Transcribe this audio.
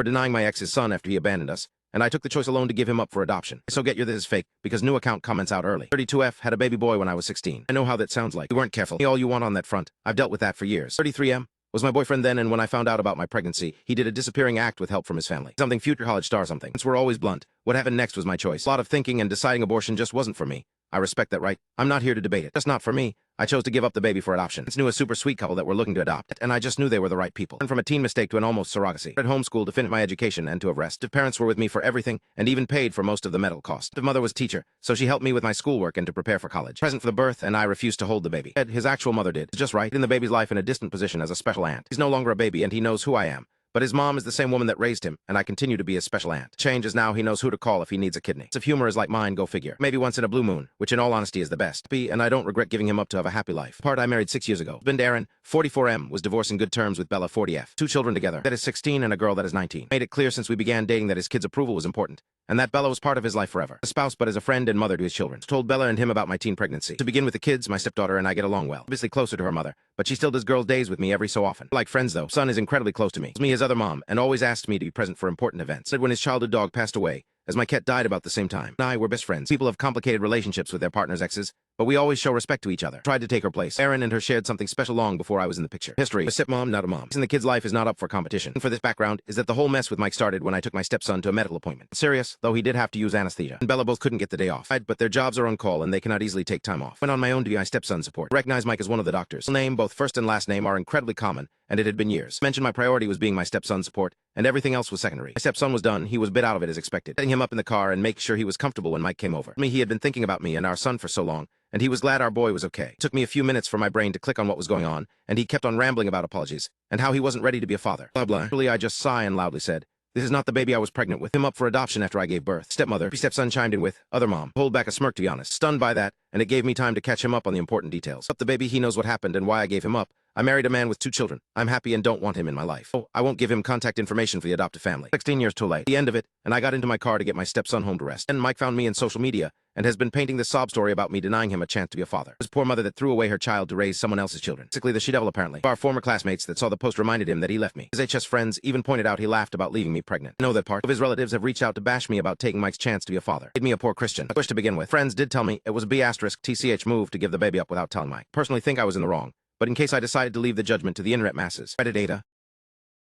for denying my ex's son after he abandoned us, and I took the choice alone to give him up for adoption. So get your this is fake, because new account comments out early. 32F had a baby boy when I was 16. I know how that sounds like. You weren't careful. All you want on that front. I've dealt with that for years. 33M was my boyfriend then, and when I found out about my pregnancy, he did a disappearing act with help from his family. Something future college star something. Since we're always blunt, what happened next was my choice. A lot of thinking and deciding abortion just wasn't for me. I respect that right. I'm not here to debate it. Just not for me. I chose to give up the baby for adoption. I knew a super sweet couple that were looking to adopt, and I just knew they were the right people. And from a teen mistake to an almost surrogacy. At homeschool to finish my education and to have rest. Parents were with me for everything, and even paid for most of the medical costs. The mother was a teacher, so she helped me with my schoolwork and to prepare for college. Present for the birth, and I refused to hold the baby. His actual mother did. It's just right. In the baby's life in a distant position as a special aunt. He's no longer a baby, and he knows who I am. But his mom is the same woman that raised him, and I continue to be his special aunt. Change is now he knows who to call if he needs a kidney. If humor is like mine, go figure. Maybe once in a blue moon, which in all honesty is the best. And I don't regret giving him up to have a happy life. Part I married 6 years ago. Husband Aaron, 44M, was divorced in good terms with Bella, 40F. 2 children together. That is 16 and a girl that is 19. Made it clear since we began dating that his kids' approval was important, and that Bella was part of his life forever. A spouse, but as a friend and mother to his children. Told Bella and him about my teen pregnancy. To begin with the kids, my stepdaughter and I get along well. Obviously closer to her mother, but she still does girls' days with me every so often. Like friends though, son is incredibly close to me. He's me his other mom, and always asked me to be present for important events. Said when his childhood dog passed away, as my cat died about the same time. I were best friends. People have complicated relationships with their partner's exes, but we always show respect to each other. Tried to take her place. Aaron and her shared something special long before I was in the picture. History. A stepmom, not a mom. And the kid's life is not up for competition. And for this background is that the whole mess with Mike started when I took my stepson to a medical appointment. Serious, though he did have to use anesthesia. And Bella both couldn't get the day off. But their jobs are on call and they cannot easily take time off. Went on my own to be my stepson support. Recognize Mike as one of the doctors. Name, both first and last name, are incredibly common, and it had been years. Mentioned my priority was being my stepson support, and everything else was secondary. My stepson was done. He was a bit out of it as expected. Setting him up in the car and making sure he was comfortable when Mike came over. He had been thinking about me and our son for so long, and he was glad our boy was okay. It took me a few minutes for my brain to click on what was going on, and he kept on rambling about apologies, and how he wasn't ready to be a father. Blah, blah. Really, I just sighed and loudly said, "This is not the baby I was pregnant with." Him up for adoption after I gave birth. Stepmother, stepson chimed in with, "Other mom." Pulled back a smirk, to be honest. Stunned by that, and it gave me time to catch him up on the important details. Up the baby, he knows what happened and why I gave him up. I married a man with 2 children. I'm happy and don't want him in my life. Oh, I won't give him contact information for the adoptive family. 16 years too late. The end of it, and I got into my car to get my stepson home to rest. And Mike found me in social media, and has been painting this sob story about me denying him a chance to be a father. His poor mother that threw away her child to raise someone else's children. Basically the she-devil apparently. Our former classmates that saw the post reminded him that he left me. His HS friends even pointed out he laughed about leaving me pregnant. I know that part of his relatives have reached out to bash me about taking Mike's chance to be a father. Made me a poor Christian. I wish to begin with. Friends did tell me it was a B*TCH move to give the baby up without telling Mike. Personally think I was in the wrong, but in case I decided to leave the judgment to the internet masses. Reddit AITA,